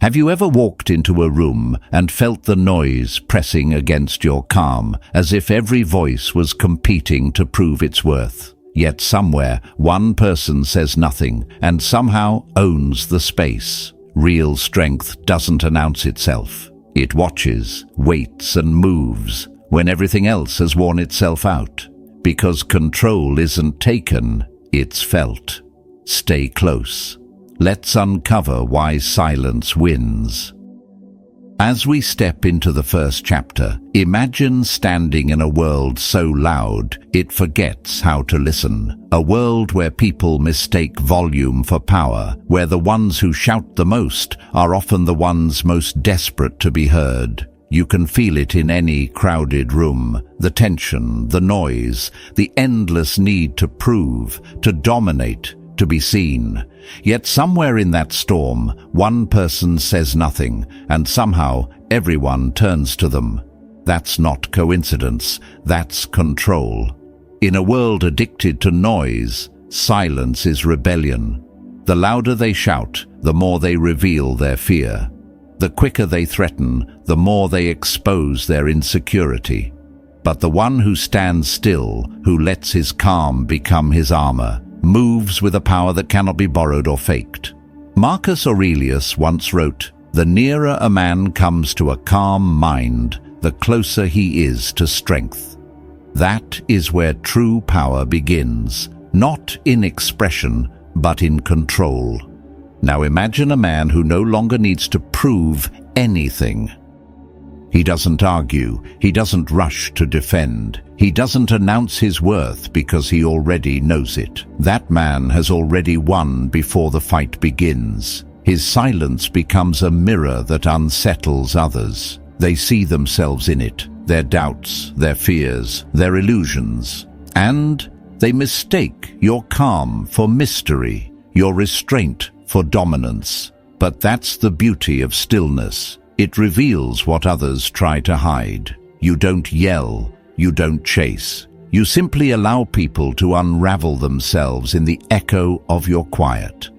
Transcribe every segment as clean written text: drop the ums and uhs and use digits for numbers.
Have you ever walked into a room and felt the noise pressing against your calm, as if every voice was competing to prove its worth? Yet somewhere, one person says nothing and somehow owns the space. Real strength doesn't announce itself. It watches, waits, and moves when everything else has worn itself out. Because control isn't taken, it's felt. Stay close. Let's uncover why silence wins. As we step into the first chapter, imagine standing in a world so loud it forgets how to listen. A world where people mistake volume for power, where the ones who shout the most are often the ones most desperate to be heard. You can feel it in any crowded room, the tension, the noise, the endless need to prove, to dominate, to be seen. Yet somewhere in that storm, one person says nothing, and somehow everyone turns to them. That's not coincidence, that's control. In a world addicted to noise, silence is rebellion. The louder they shout, the more they reveal their fear. The quicker they threaten, the more they expose their insecurity. But the one who stands still, who lets his calm become his armor, moves with a power that cannot be borrowed or faked. Marcus Aurelius once wrote, "The nearer a man comes to a calm mind, the closer he is to strength." That is where true power begins, not in expression, but in control. Now imagine a man who no longer needs to prove anything. He doesn't argue, he doesn't rush to defend, he doesn't announce his worth because he already knows it. That man has already won before the fight begins. His silence becomes a mirror that unsettles others. They see themselves in it, their doubts, their fears, their illusions. And they mistake your calm for mystery, your restraint for dominance. But that's the beauty of stillness. It reveals what others try to hide. You don't yell, you don't chase. You simply allow people to unravel themselves in the echo of your quiet.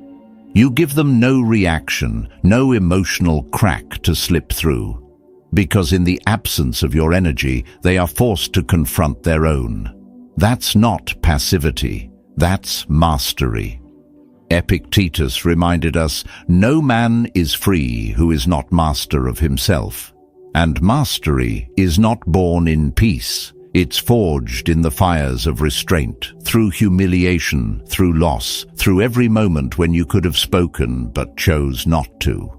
You give them no reaction, no emotional crack to slip through. Because in the absence of your energy, they are forced to confront their own. That's not passivity, that's mastery. Epictetus reminded us, no man is free who is not master of himself. And mastery is not born in peace. It's forged in the fires of restraint, through humiliation, through loss, through every moment when you could have spoken but chose not to.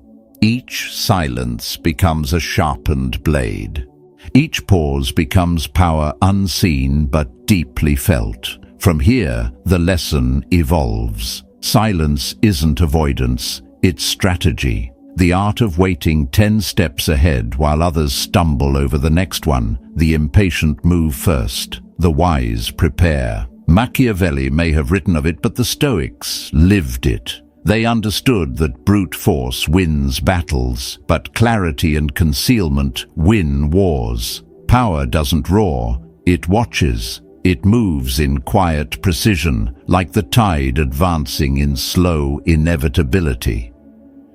Each silence becomes a sharpened blade. Each pause becomes power unseen but deeply felt. From here, the lesson evolves. Silence isn't avoidance, it's strategy. The art of waiting 10 steps ahead while others stumble over the next one. The impatient move first, the wise prepare. Machiavelli may have written of it, but the Stoics lived it. They understood that brute force wins battles, but clarity and concealment win wars. Power doesn't roar, it watches. It moves in quiet precision, like the tide advancing in slow inevitability.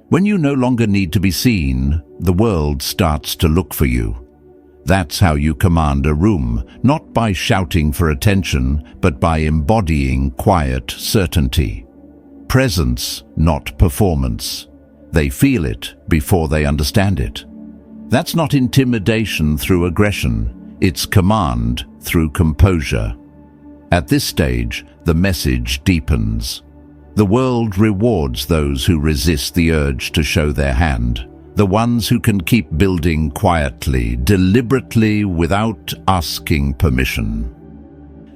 When you no longer need to be seen, the world starts to look for you. That's how you command a room, not by shouting for attention, but by embodying quiet certainty. Presence, not performance. They feel it before they understand it. That's not intimidation through aggression. It's command through composure. At this stage, the message deepens. The world rewards those who resist the urge to show their hand, the ones who can keep building quietly, deliberately, without asking permission.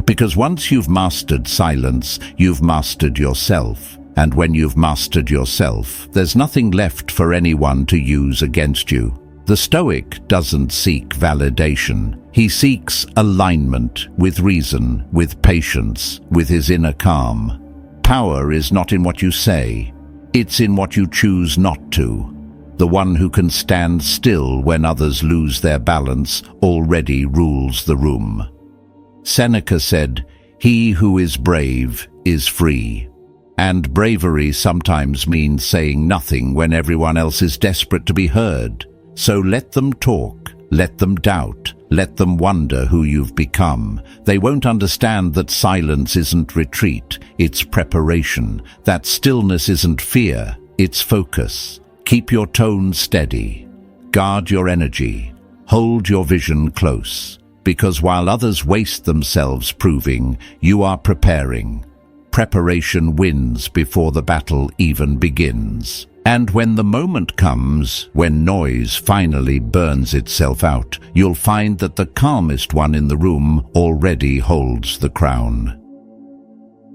Because once you've mastered silence, you've mastered yourself. And when you've mastered yourself, there's nothing left for anyone to use against you. The Stoic doesn't seek validation. He seeks alignment with reason, with patience, with his inner calm. Power is not in what you say, it's in what you choose not to. The one who can stand still when others lose their balance already rules the room. Seneca said, "He who is brave is free." And bravery sometimes means saying nothing when everyone else is desperate to be heard. So let them talk, let them doubt, let them wonder who you've become. They won't understand that silence isn't retreat, it's preparation. That stillness isn't fear, it's focus. Keep your tone steady. Guard your energy. Hold your vision close. Because while others waste themselves proving, you are preparing. Preparation wins before the battle even begins. And when the moment comes, when noise finally burns itself out, you'll find that the calmest one in the room already holds the crown.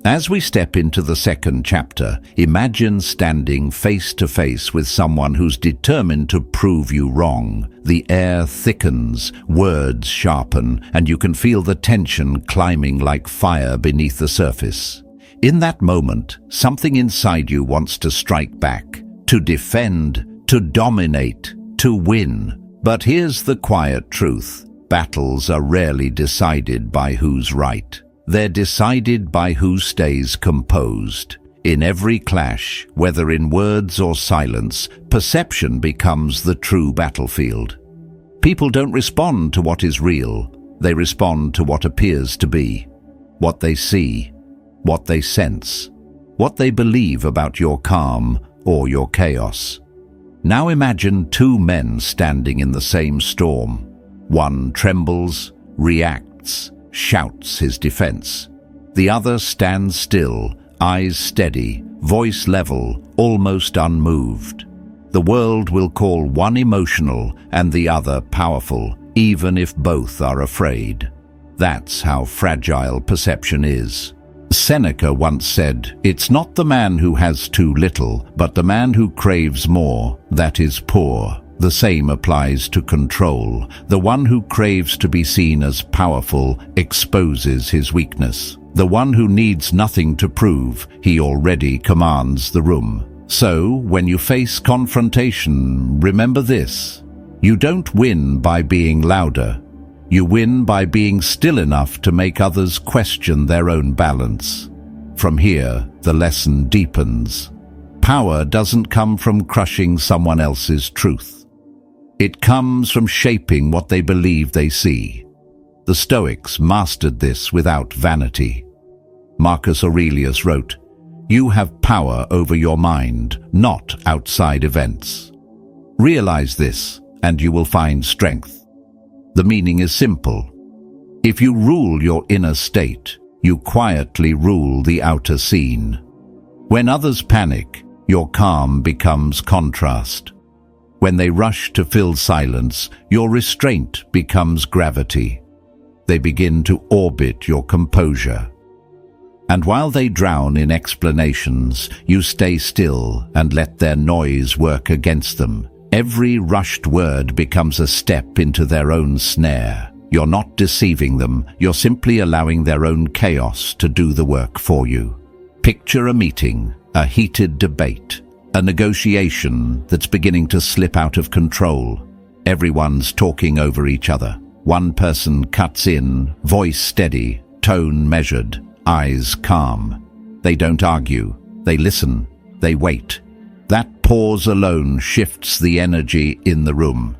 As we step into the second chapter, imagine standing face to face with someone who's determined to prove you wrong. The air thickens, words sharpen, and you can feel the tension climbing like fire beneath the surface. In that moment, something inside you wants to strike back, to defend, to dominate, to win. But here's the quiet truth. Battles are rarely decided by who's right. They're decided by who stays composed. In every clash, whether in words or silence, perception becomes the true battlefield. People don't respond to what is real. They respond to what appears to be, what they see, what they sense, what they believe about your calm or your chaos. Now imagine two men standing in the same storm. One trembles, reacts, shouts his defense. The other stands still, eyes steady, voice level, almost unmoved. The world will call one emotional and the other powerful, even if both are afraid. That's how fragile perception is. Seneca once said, "It's not the man who has too little, but the man who craves more, that is poor." The same applies to control. The one who craves to be seen as powerful exposes his weakness. The one who needs nothing to prove, he already commands the room. So, when you face confrontation, remember this. You don't win by being louder. You win by being still enough to make others question their own balance. From here, the lesson deepens. Power doesn't come from crushing someone else's truth. It comes from shaping what they believe they see. The Stoics mastered this without vanity. Marcus Aurelius wrote, "You have power over your mind, not outside events." Realize this, and you will find strength. The meaning is simple. If you rule your inner state, you quietly rule the outer scene. When others panic, your calm becomes contrast. When they rush to fill silence, your restraint becomes gravity. They begin to orbit your composure. And while they drown in explanations, you stay still and let their noise work against them. Every rushed word becomes a step into their own snare. You're not deceiving them, you're simply allowing their own chaos to do the work for you. Picture a meeting, a heated debate, a negotiation that's beginning to slip out of control. Everyone's talking over each other. One person cuts in, voice steady, tone measured, eyes calm. They don't argue, they listen, they wait. That pause alone shifts the energy in the room.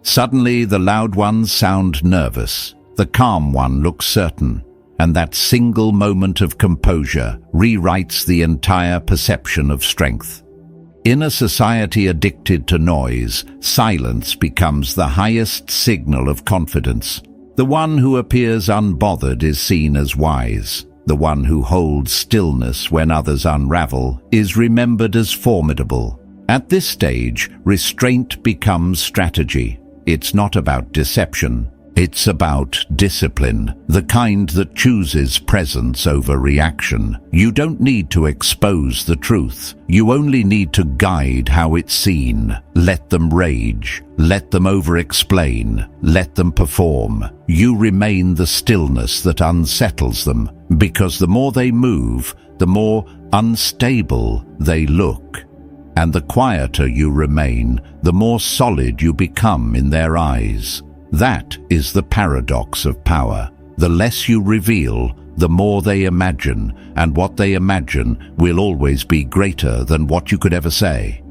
Suddenly, the loud ones sound nervous, the calm one looks certain, and that single moment of composure rewrites the entire perception of strength. In a society addicted to noise, silence becomes the highest signal of confidence. The one who appears unbothered is seen as wise. The one who holds stillness when others unravel is remembered as formidable. At this stage, restraint becomes strategy. It's not about deception. It's about discipline, the kind that chooses presence over reaction. You don't need to expose the truth. You only need to guide how it's seen. Let them rage. Let them over-explain. Let them perform. You remain the stillness that unsettles them, because the more they move, the more unstable they look. And the quieter you remain, the more solid you become in their eyes. That is the paradox of power. The less you reveal, the more they imagine, and what they imagine will always be greater than what you could ever say.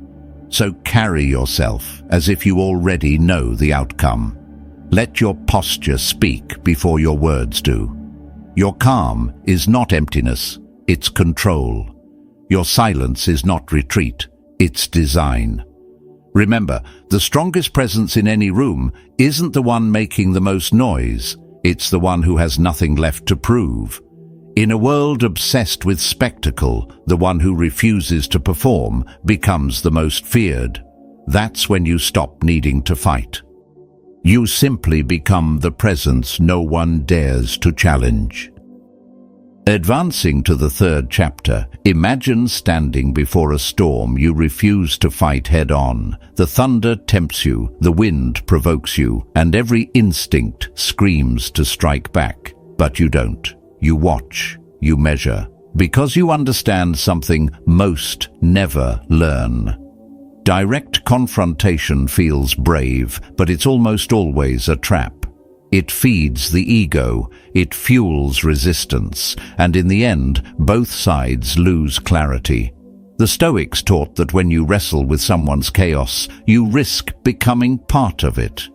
So carry yourself as if you already know the outcome. Let your posture speak before your words do. Your calm is not emptiness, it's control. Your silence is not retreat, it's design. Remember, the strongest presence in any room isn't the one making the most noise, it's the one who has nothing left to prove. In a world obsessed with spectacle, the one who refuses to perform becomes the most feared. That's when you stop needing to fight. You simply become the presence no one dares to challenge. Advancing to the third chapter, imagine standing before a storm you refuse to fight head-on. The thunder tempts you, the wind provokes you, and every instinct screams to strike back. But you don't. You watch, you measure, because you understand something most never learn. Direct confrontation feels brave, but it's almost always a trap. It feeds the ego, it fuels resistance, and in the end, both sides lose clarity. The Stoics taught that when you wrestle with someone's chaos, you risk becoming part of it.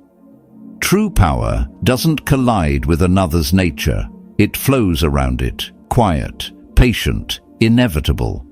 True power doesn't collide with another's nature. It flows around it, quiet, patient, inevitable.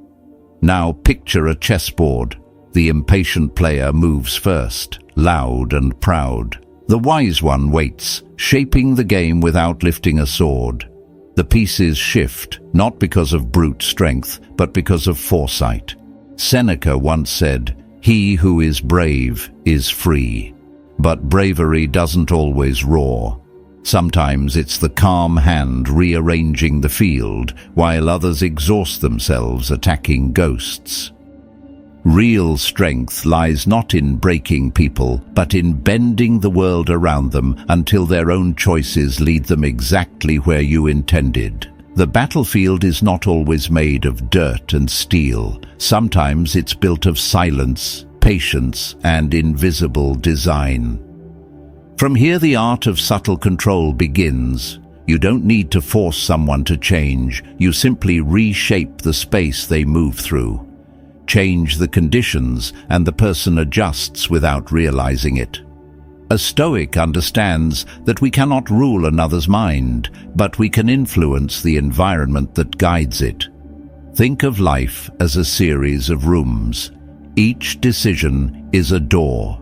Now picture a chessboard. The impatient player moves first, loud and proud. The wise one waits, shaping the game without lifting a sword. The pieces shift, not because of brute strength, but because of foresight. Seneca once said, "He who is brave is free." But bravery doesn't always roar. Sometimes it's the calm hand rearranging the field, while others exhaust themselves attacking ghosts. Real strength lies not in breaking people, but in bending the world around them until their own choices lead them exactly where you intended. The battlefield is not always made of dirt and steel. Sometimes it's built of silence, patience, and invisible design. From here, the art of subtle control begins. You don't need to force someone to change. You simply reshape the space they move through. Change the conditions, and the person adjusts without realizing it. A Stoic understands that we cannot rule another's mind, but we can influence the environment that guides it. Think of life as a series of rooms. Each decision is a door.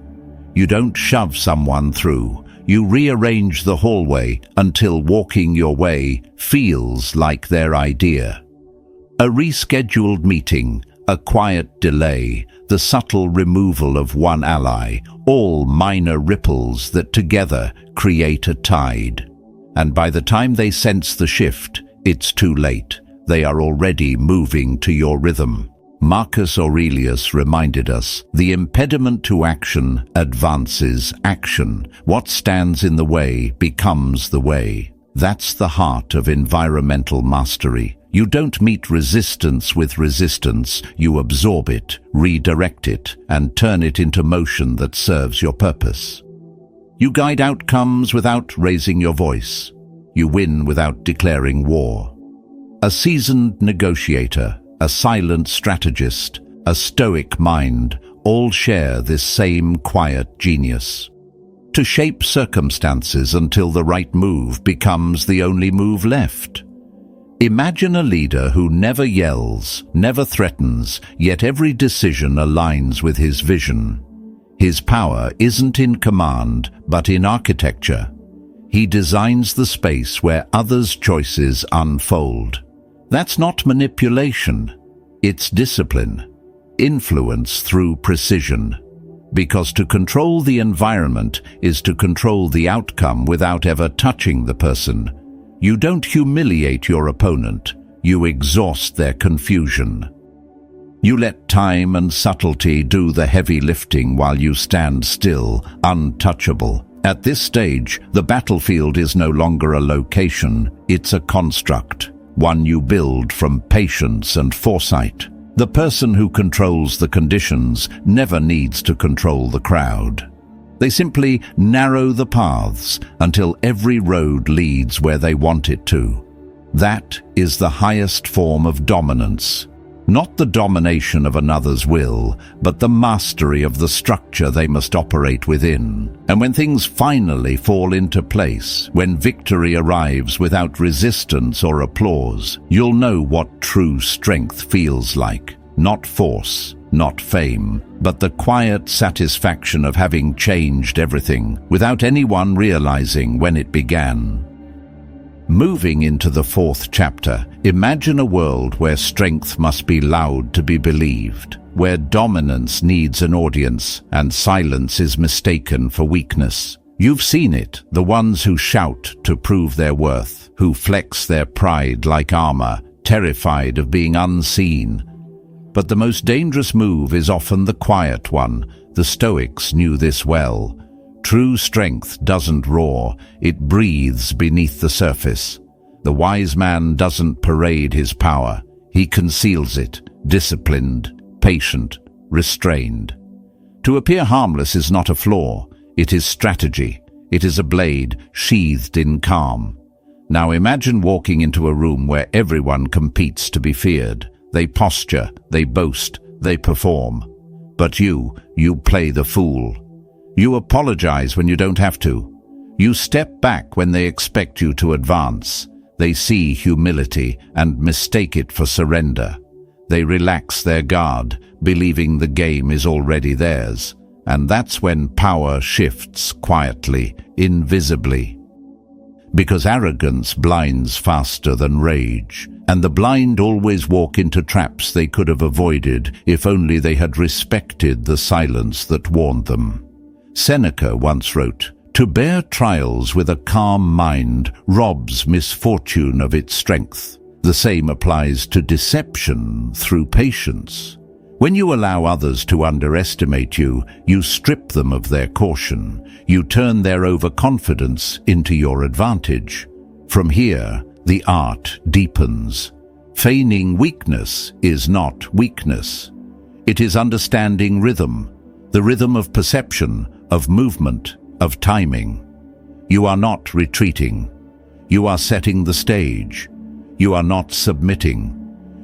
You don't shove someone through. You rearrange the hallway until walking your way feels like their idea. A rescheduled meeting, a quiet delay, the subtle removal of one ally, all minor ripples that together create a tide. And by the time they sense the shift, it's too late. They are already moving to your rhythm. Marcus Aurelius reminded us, the impediment to action advances action. What stands in the way becomes the way. That's the heart of environmental mastery. You don't meet resistance with resistance, you absorb it, redirect it, and turn it into motion that serves your purpose. You guide outcomes without raising your voice. You win without declaring war. A seasoned negotiator, a silent strategist, a stoic mind, all share this same quiet genius. To shape circumstances until the right move becomes the only move left. Imagine a leader who never yells, never threatens, yet every decision aligns with his vision. His power isn't in command, but in architecture. He designs the space where others' choices unfold. That's not manipulation. It's discipline. Influence through precision. Because to control the environment is to control the outcome without ever touching the person. You don't humiliate your opponent, you exhaust their confusion. You let time and subtlety do the heavy lifting while you stand still, untouchable. At this stage, the battlefield is no longer a location, it's a construct, one you build from patience and foresight. The person who controls the conditions never needs to control the crowd. They simply narrow the paths until every road leads where they want it to. That is the highest form of dominance. Not the domination of another's will, but the mastery of the structure they must operate within. And when things finally fall into place, when victory arrives without resistance or applause, you'll know what true strength feels like. Not force, not fame, but the quiet satisfaction of having changed everything, without anyone realizing when it began. Moving into the 4th chapter, imagine a world where strength must be loud to be believed, where dominance needs an audience and silence is mistaken for weakness. You've seen it, the ones who shout to prove their worth, who flex their pride like armor, terrified of being unseen. But the most dangerous move is often the quiet one. The Stoics knew this well. True strength doesn't roar, it breathes beneath the surface. The wise man doesn't parade his power, he conceals it, disciplined, patient, restrained. To appear harmless is not a flaw, it is strategy, it is a blade sheathed in calm. Now imagine walking into a room where everyone competes to be feared. They posture, they boast, they perform. But you play the fool. You apologize when you don't have to. You step back when they expect you to advance. They see humility and mistake it for surrender. They relax their guard, believing the game is already theirs. And that's when power shifts quietly, invisibly. Because arrogance blinds faster than rage, and the blind always walk into traps they could have avoided if only they had respected the silence that warned them. Seneca once wrote, "To bear trials with a calm mind robs misfortune of its strength." The same applies to deception through patience. When you allow others to underestimate you, you strip them of their caution. You turn their overconfidence into your advantage. From here, the art deepens. Feigning weakness is not weakness. It is understanding rhythm, the rhythm of perception, of movement, of timing. You are not retreating. You are setting the stage. You are not submitting.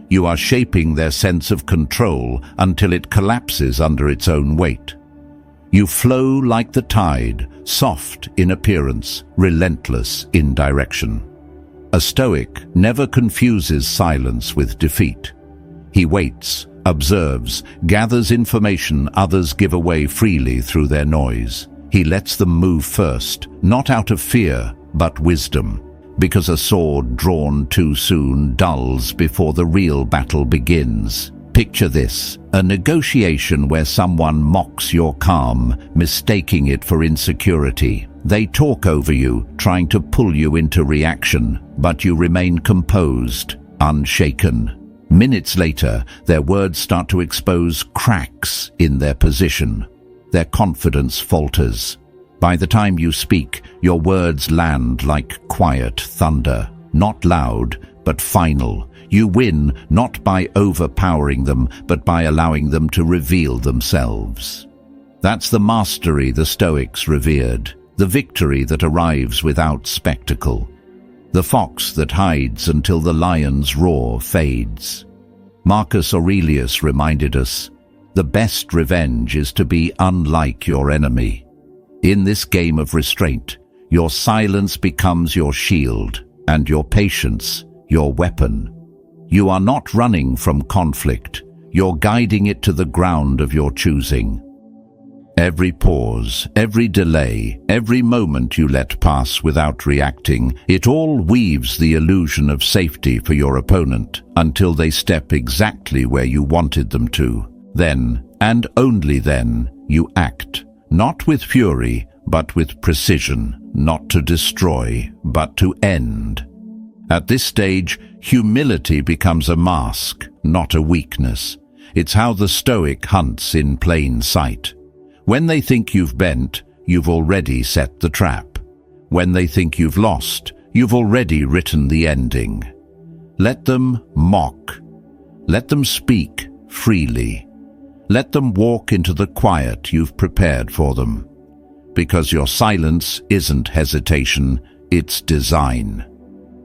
You are shaping their sense of control until it collapses under its own weight. You flow like the tide, soft in appearance, relentless in direction. A Stoic never confuses silence with defeat. He waits, observes, gathers information others give away freely through their noise. He lets them move first, not out of fear, but wisdom. Because a sword drawn too soon dulls before the real battle begins. Picture this, a negotiation where someone mocks your calm, mistaking it for insecurity. They talk over you, trying to pull you into reaction, but you remain composed, unshaken. Minutes later, their words start to expose cracks in their position. Their confidence falters. By the time you speak, your words land like quiet thunder, not loud, but final. You win not by overpowering them, but by allowing them to reveal themselves. That's the mastery the Stoics revered, the victory that arrives without spectacle, the fox that hides until the lion's roar fades. Marcus Aurelius reminded us, the best revenge is to be unlike your enemy. In this game of restraint, your silence becomes your shield, and your patience your weapon. You are not running from conflict, you're guiding it to the ground of your choosing. Every pause, every delay, every moment you let pass without reacting, it all weaves the illusion of safety for your opponent until they step exactly where you wanted them to. Then, and only then, you act, not with fury, but with precision, not to destroy, but to end. At this stage, humility becomes a mask, not a weakness. It's how the Stoic hunts in plain sight. When they think you've bent, you've already set the trap. When they think you've lost, you've already written the ending. Let them mock. Let them speak freely. Let them walk into the quiet you've prepared for them. Because your silence isn't hesitation, it's design.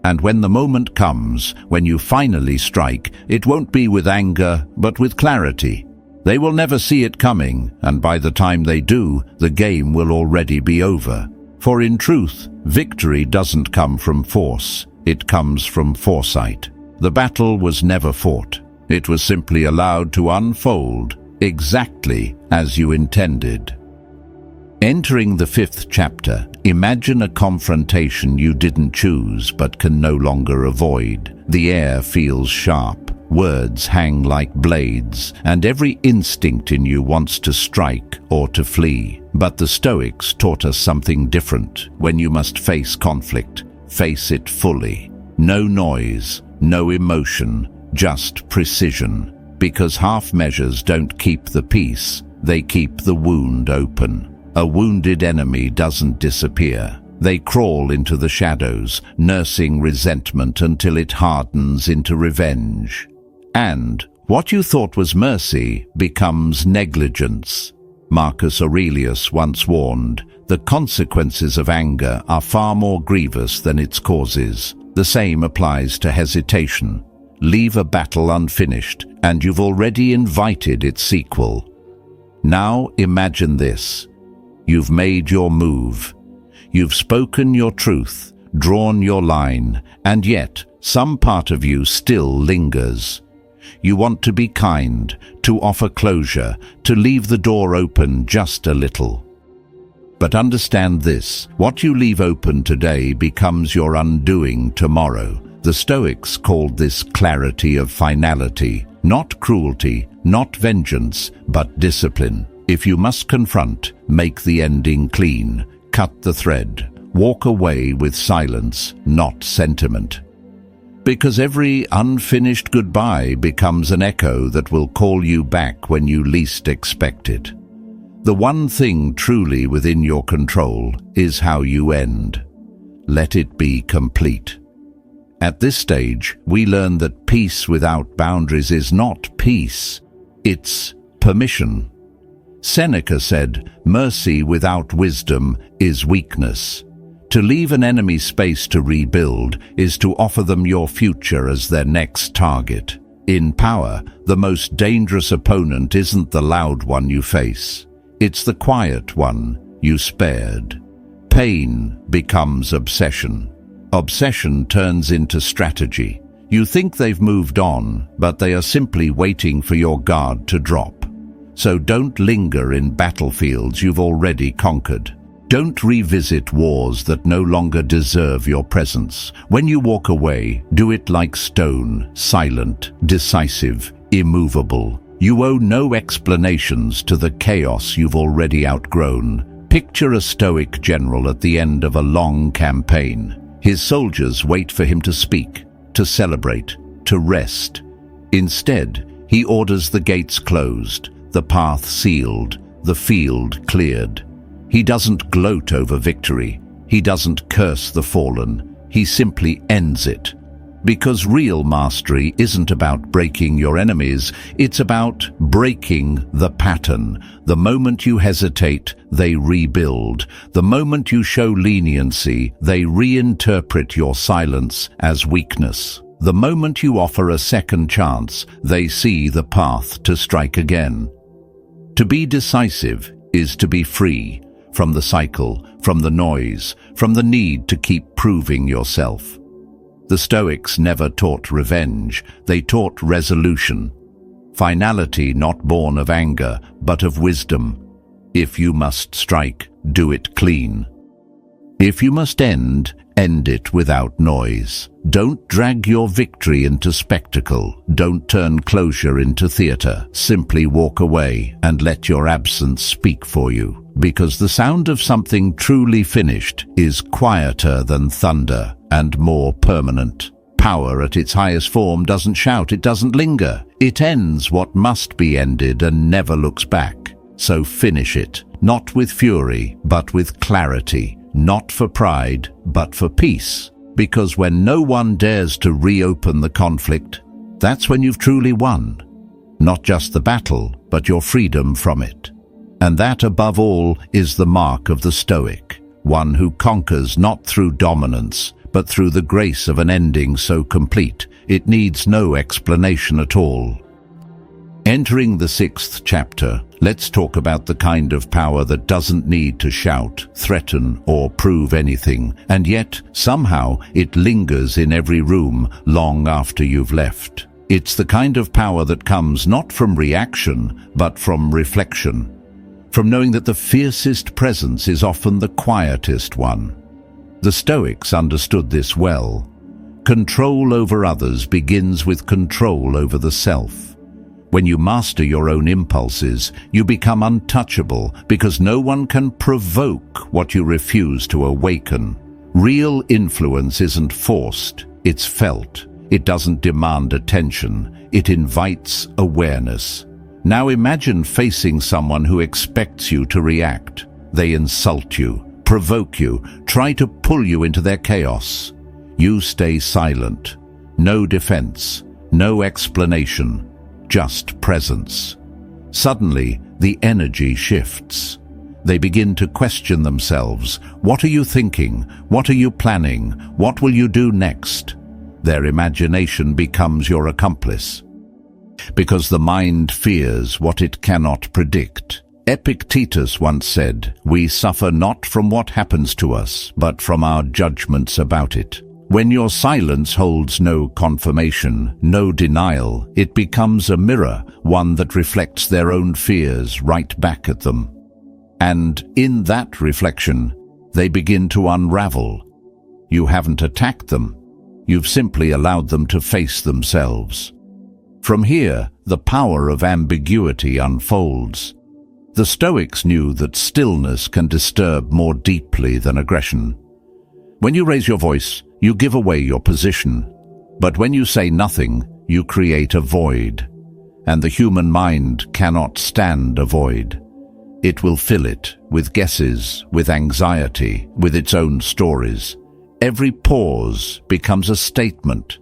And when the moment comes, when you finally strike, it won't be with anger, but with clarity. They will never see it coming, and by the time they do, the game will already be over. For in truth, victory doesn't come from force, it comes from foresight. The battle was never fought. It was simply allowed to unfold exactly as you intended. Entering the 5th chapter, imagine a confrontation you didn't choose but can no longer avoid. The air feels sharp, words hang like blades, and every instinct in you wants to strike or to flee. But the Stoics taught us something different. When you must face conflict, face it fully. No noise, no emotion, just precision. Because half measures don't keep the peace, they keep the wound open. A wounded enemy doesn't disappear. They crawl into the shadows, nursing resentment until it hardens into revenge. And what you thought was mercy becomes negligence. Marcus Aurelius once warned, "The consequences of anger are far more grievous than its causes." The same applies to hesitation. Leave a battle unfinished, and you've already invited its sequel. Now imagine this. You've made your move. You've spoken your truth, drawn your line, and yet some part of you still lingers. You want to be kind, to offer closure, to leave the door open just a little. But understand this, what you leave open today becomes your undoing tomorrow. The Stoics called this clarity of finality, not cruelty, not vengeance, but discipline. If you must confront, make the ending clean, cut the thread, walk away with silence, not sentiment. Because every unfinished goodbye becomes an echo that will call you back when you least expect it. The one thing truly within your control is how you end. Let it be complete. At this stage, we learn that peace without boundaries is not peace, it's permission. Seneca said, "Mercy without wisdom is weakness." To leave an enemy space to rebuild is to offer them your future as their next target. In power, the most dangerous opponent isn't the loud one you face. It's the quiet one you spared. Pain becomes obsession. Obsession turns into strategy. You think they've moved on, but they are simply waiting for your guard to drop. So don't linger in battlefields you've already conquered. Don't revisit wars that no longer deserve your presence. When you walk away, do it like stone, silent, decisive, immovable. You owe no explanations to the chaos you've already outgrown. Picture a Stoic general at the end of a long campaign. His soldiers wait for him to speak, to celebrate, to rest. Instead, he orders the gates closed, the path sealed, the field cleared. He doesn't gloat over victory. He doesn't curse the fallen. He simply ends it. Because real mastery isn't about breaking your enemies, it's about breaking the pattern. The moment you hesitate, they rebuild. The moment you show leniency, they reinterpret your silence as weakness. The moment you offer a second chance, they see the path to strike again. To be decisive is to be free from the cycle, from the noise, from the need to keep proving yourself. The Stoics never taught revenge, they taught resolution. Finality not born of anger, but of wisdom. If you must strike, do it clean. If you must end it without noise. Don't drag your victory into spectacle. Don't turn closure into theater. Simply walk away and let your absence speak for you. Because the sound of something truly finished is quieter than thunder and more permanent. Power at its highest form doesn't shout, it doesn't linger. It ends what must be ended and never looks back. So finish it, not with fury, but with clarity. Not for pride, but for peace. Because when no one dares to reopen the conflict, that's when you've truly won. Not just the battle, but your freedom from it. And that, above all, is the mark of the Stoic. One who conquers not through dominance, but through the grace of an ending so complete, it needs no explanation at all. Entering the 6th chapter, let's talk about the kind of power that doesn't need to shout, threaten, or prove anything, and yet, somehow, it lingers in every room long after you've left. It's the kind of power that comes not from reaction, but from reflection. From knowing that the fiercest presence is often the quietest one. The Stoics understood this well. Control over others begins with control over the self. When you master your own impulses, you become untouchable because no one can provoke what you refuse to awaken. Real influence isn't forced, it's felt. It doesn't demand attention, it invites awareness. Now imagine facing someone who expects you to react. They insult you, provoke you, try to pull you into their chaos. You stay silent. No defense, no explanation. Just presence. Suddenly, the energy shifts. They begin to question themselves. What are you thinking? What are you planning? What will you do next? Their imagination becomes your accomplice. Because the mind fears what it cannot predict. Epictetus once said, "We suffer not from what happens to us, but from our judgments about it." When your silence holds no confirmation, no denial, it becomes a mirror, one that reflects their own fears right back at them. And in that reflection, they begin to unravel. You haven't attacked them. You've simply allowed them to face themselves. From here, the power of ambiguity unfolds. The Stoics knew that stillness can disturb more deeply than aggression. When you raise your voice, you give away your position. But when you say nothing, you create a void. And the human mind cannot stand a void. It will fill it with guesses, with anxiety, with its own stories. Every pause becomes a statement.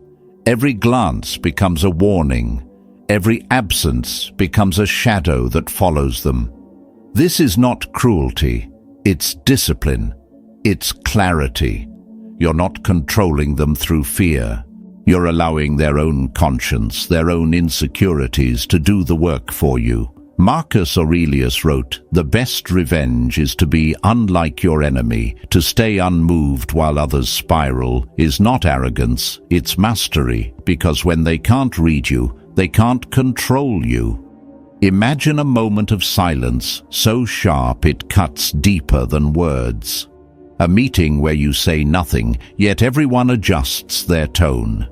Every glance becomes a warning. Every absence becomes a shadow that follows them. This is not cruelty. It's discipline. It's clarity. You're not controlling them through fear. You're allowing their own conscience, their own insecurities to do the work for you. Marcus Aurelius wrote, "The best revenge is to be unlike your enemy. To stay unmoved while others spiral is not arrogance, it's mastery, because when they can't read you, they can't control you." Imagine a moment of silence so sharp it cuts deeper than words. A meeting where you say nothing, yet everyone adjusts their tone.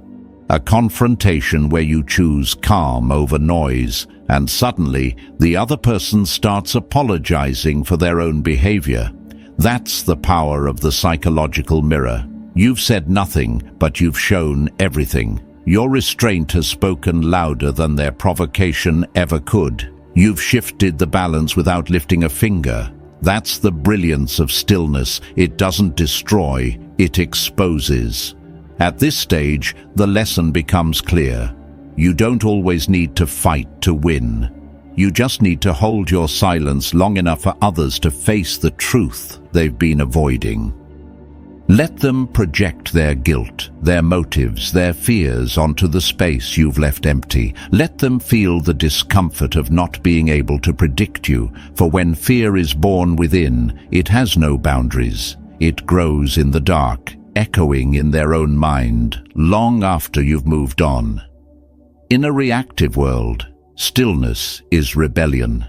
A confrontation where you choose calm over noise, and suddenly the other person starts apologizing for their own behavior. That's the power of the psychological mirror. You've said nothing, but you've shown everything. Your restraint has spoken louder than their provocation ever could. You've shifted the balance without lifting a finger. That's the brilliance of stillness. It doesn't destroy, it exposes. At this stage, the lesson becomes clear. You don't always need to fight to win. You just need to hold your silence long enough for others to face the truth they've been avoiding. Let them project their guilt, their motives, their fears onto the space you've left empty. Let them feel the discomfort of not being able to predict you, for when fear is born within, it has no boundaries. It grows in the dark, echoing in their own mind, long after you've moved on. In a reactive world, stillness is rebellion.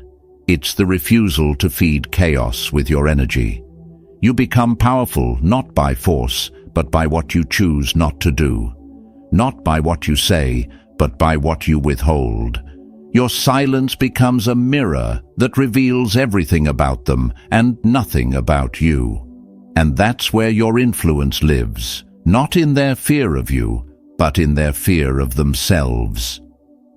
It's the refusal to feed chaos with your energy. You become powerful not by force, but by what you choose not to do. Not by what you say, but by what you withhold. Your silence becomes a mirror that reveals everything about them and nothing about you. And that's where your influence lives, not in their fear of you, but in their fear of themselves.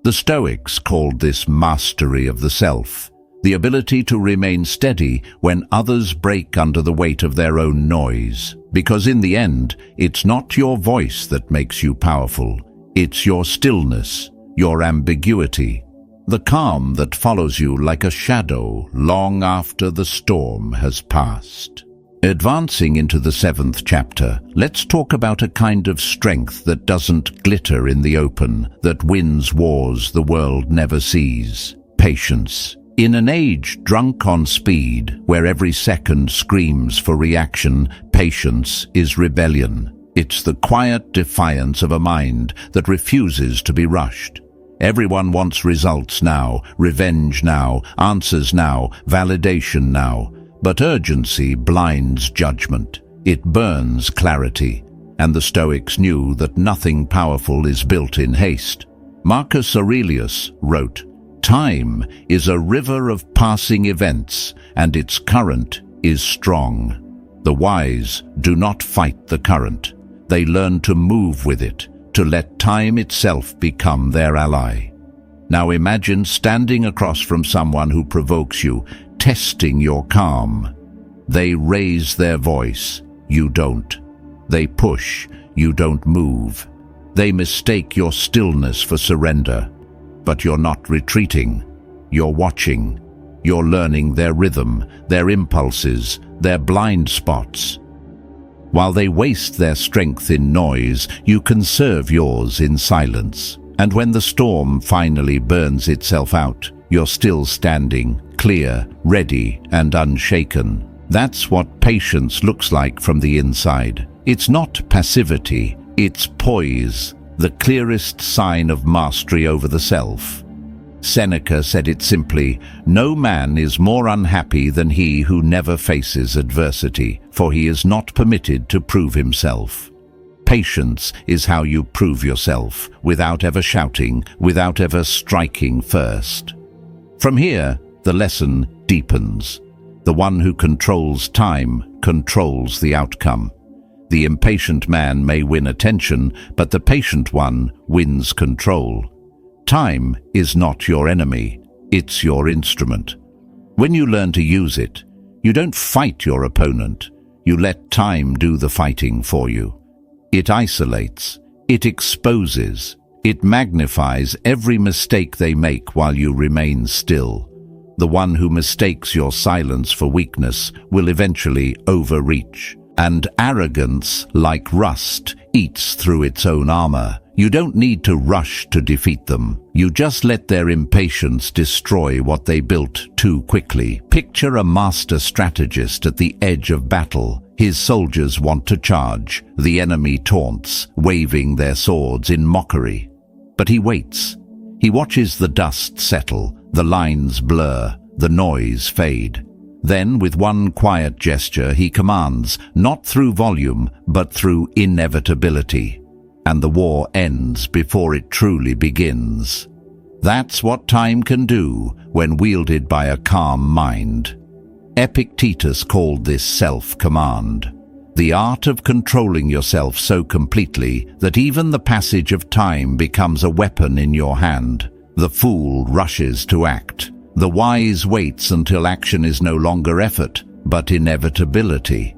The Stoics called this mastery of the self. The ability to remain steady when others break under the weight of their own noise. Because in the end, it's not your voice that makes you powerful. It's your stillness, your ambiguity, the calm that follows you like a shadow long after the storm has passed. Advancing into the 7th chapter, let's talk about a kind of strength that doesn't glitter in the open, that wins wars the world never sees. Patience. In an age drunk on speed, where every second screams for reaction, patience is rebellion. It's the quiet defiance of a mind that refuses to be rushed. Everyone wants results now, revenge now, answers now, validation now. But urgency blinds judgment. It burns clarity. And the Stoics knew that nothing powerful is built in haste. Marcus Aurelius wrote, "Time is a river of passing events, and its current is strong. The wise do not fight the current. They learn to move with it, to let time itself become their ally." Now imagine standing across from someone who provokes you, testing your calm. They raise their voice, you don't. They push, you don't move. They mistake your stillness for surrender. But you're not retreating. You're watching. You're learning their rhythm, their impulses, their blind spots. While they waste their strength in noise, you conserve yours in silence. And when the storm finally burns itself out, you're still standing, clear, ready, and unshaken. That's what patience looks like from the inside. It's not passivity, it's poise, the clearest sign of mastery over the self. Seneca said it simply, "No man is more unhappy than he who never faces adversity, for he is not permitted to prove himself." Patience is how you prove yourself, without ever shouting, without ever striking first. From here, the lesson deepens. The one who controls time controls the outcome. The impatient man may win attention, but the patient one wins control. Time is not your enemy, it's your instrument. When you learn to use it, you don't fight your opponent, you let time do the fighting for you. It isolates, it exposes, it magnifies every mistake they make while you remain still. The one who mistakes your silence for weakness will eventually overreach. And arrogance, like rust, eats through its own armor. You don't need to rush to defeat them. You just let their impatience destroy what they built too quickly. Picture a master strategist at the edge of battle. His soldiers want to charge. The enemy taunts, waving their swords in mockery. But he waits. He watches the dust settle, the lines blur, the noise fade. Then, with one quiet gesture, he commands, not through volume, but through inevitability. And the war ends before it truly begins. That's what time can do when wielded by a calm mind. Epictetus called this self-command. The art of controlling yourself so completely that even the passage of time becomes a weapon in your hand. The fool rushes to act. The wise waits until action is no longer effort, but inevitability.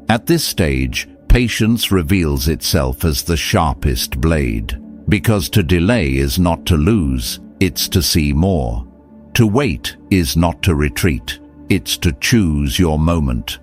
At this stage, patience reveals itself as the sharpest blade, because to delay is not to lose, it's to see more. To wait is not to retreat, it's to choose your moment.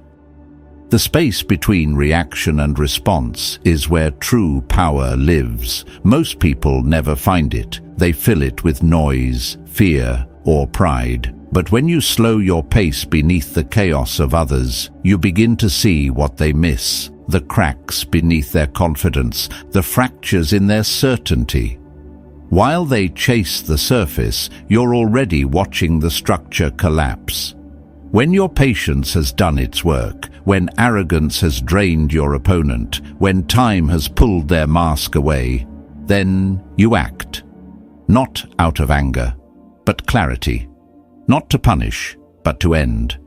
The space between reaction and response is where true power lives. Most people never find it. They fill it with noise, fear, or pride. But when you slow your pace beneath the chaos of others, you begin to see what they miss, the cracks beneath their confidence, the fractures in their certainty. While they chase the surface, you're already watching the structure collapse. When your patience has done its work, when arrogance has drained your opponent, when time has pulled their mask away, then you act. Not out of anger, but clarity. Not to punish, but to end.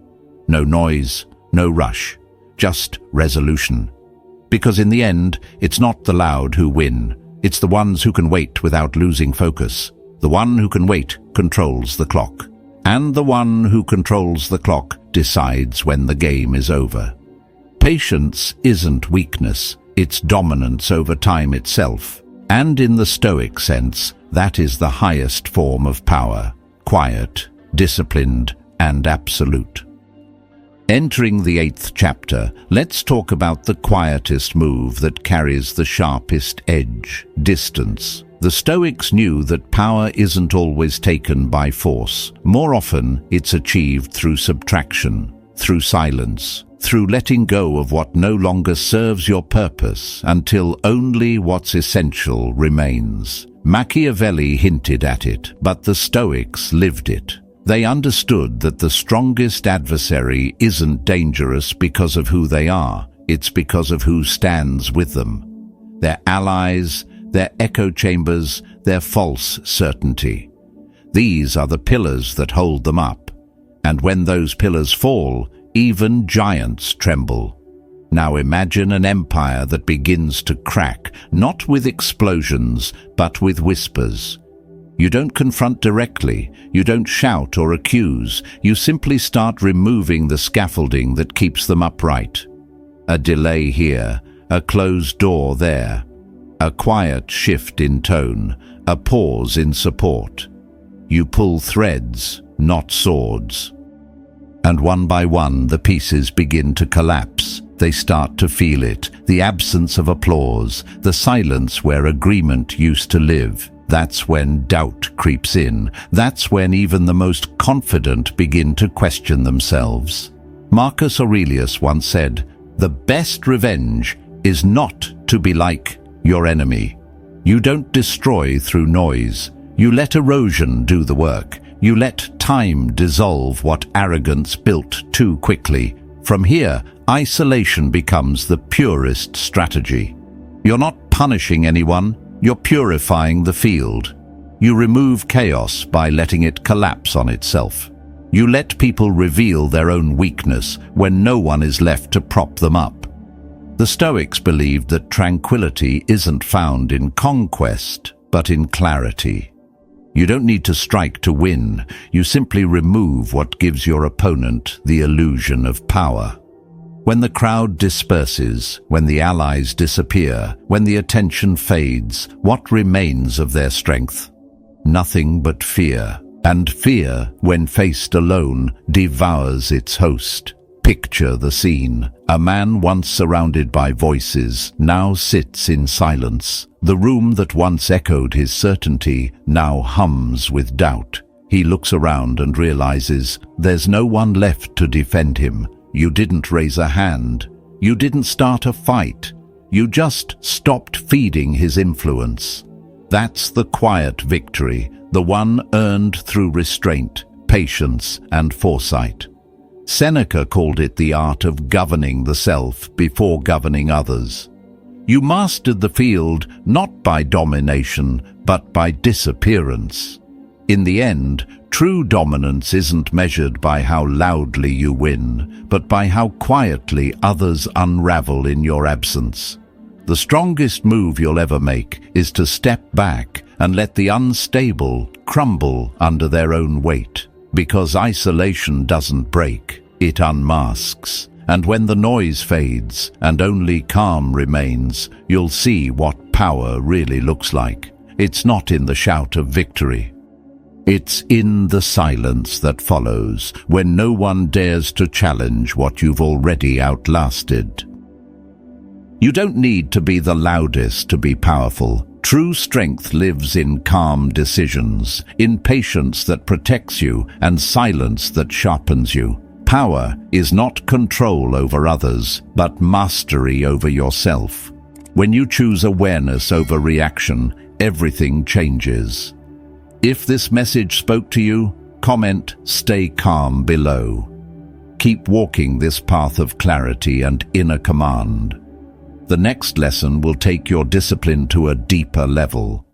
No noise, no rush, just resolution. Because in the end, it's not the loud who win. It's the ones who can wait without losing focus. The one who can wait controls the clock. And the one who controls the clock decides when the game is over. Patience isn't weakness, it's dominance over time itself. And in the Stoic sense, that is the highest form of power, quiet, disciplined, and absolute. Entering the 8th chapter, let's talk about the quietest move that carries the sharpest edge: distance. The Stoics knew that power isn't always taken by force. More often, it's achieved through subtraction, through silence, through letting go of what no longer serves your purpose until only what's essential remains. Machiavelli hinted at it, but the Stoics lived it. They understood that the strongest adversary isn't dangerous because of who they are, it's because of who stands with them. Their allies, their echo chambers, their false certainty. These are the pillars that hold them up. And when those pillars fall, even giants tremble. Now imagine an empire that begins to crack, not with explosions, but with whispers. You don't confront directly, you don't shout or accuse, you simply start removing the scaffolding that keeps them upright. A delay here, a closed door there, a quiet shift in tone, a pause in support. You pull threads, not swords. And one by one the pieces begin to collapse. They start to feel it, the absence of applause, the silence where agreement used to live. That's when doubt creeps in. That's when even the most confident begin to question themselves. Marcus Aurelius once said, "The best revenge is not to be like your enemy." You don't destroy through noise. You let erosion do the work. You let time dissolve what arrogance built too quickly. From here, isolation becomes the purest strategy. You're not punishing anyone, you're purifying the field. You remove chaos by letting it collapse on itself. You let people reveal their own weakness when no one is left to prop them up. The Stoics believed that tranquility isn't found in conquest, but in clarity. You don't need to strike to win, you simply remove what gives your opponent the illusion of power. When the crowd disperses, when the allies disappear, when the attention fades, what remains of their strength? Nothing but fear. And fear, when faced alone, devours its host. Picture the scene. A man once surrounded by voices now sits in silence. The room that once echoed his certainty now hums with doubt. He looks around and realizes there's no one left to defend him. You didn't raise a hand. You didn't start a fight. You just stopped feeding his influence. That's the quiet victory, the one earned through restraint, patience, and foresight. Seneca called it the art of governing the self before governing others. You mastered the field not by domination, but by disappearance. In the end, true dominance isn't measured by how loudly you win, but by how quietly others unravel in your absence. The strongest move you'll ever make is to step back and let the unstable crumble under their own weight. Because isolation doesn't break, it unmasks. And when the noise fades and only calm remains, you'll see what power really looks like. It's not in the shout of victory. It's in the silence that follows, when no one dares to challenge what you've already outlasted. You don't need to be the loudest to be powerful. True strength lives in calm decisions, in patience that protects you and silence that sharpens you. Power is not control over others, but mastery over yourself. When you choose awareness over reaction, everything changes. If this message spoke to you, comment "Stay calm" below. Keep walking this path of clarity and inner command. The next lesson will take your discipline to a deeper level.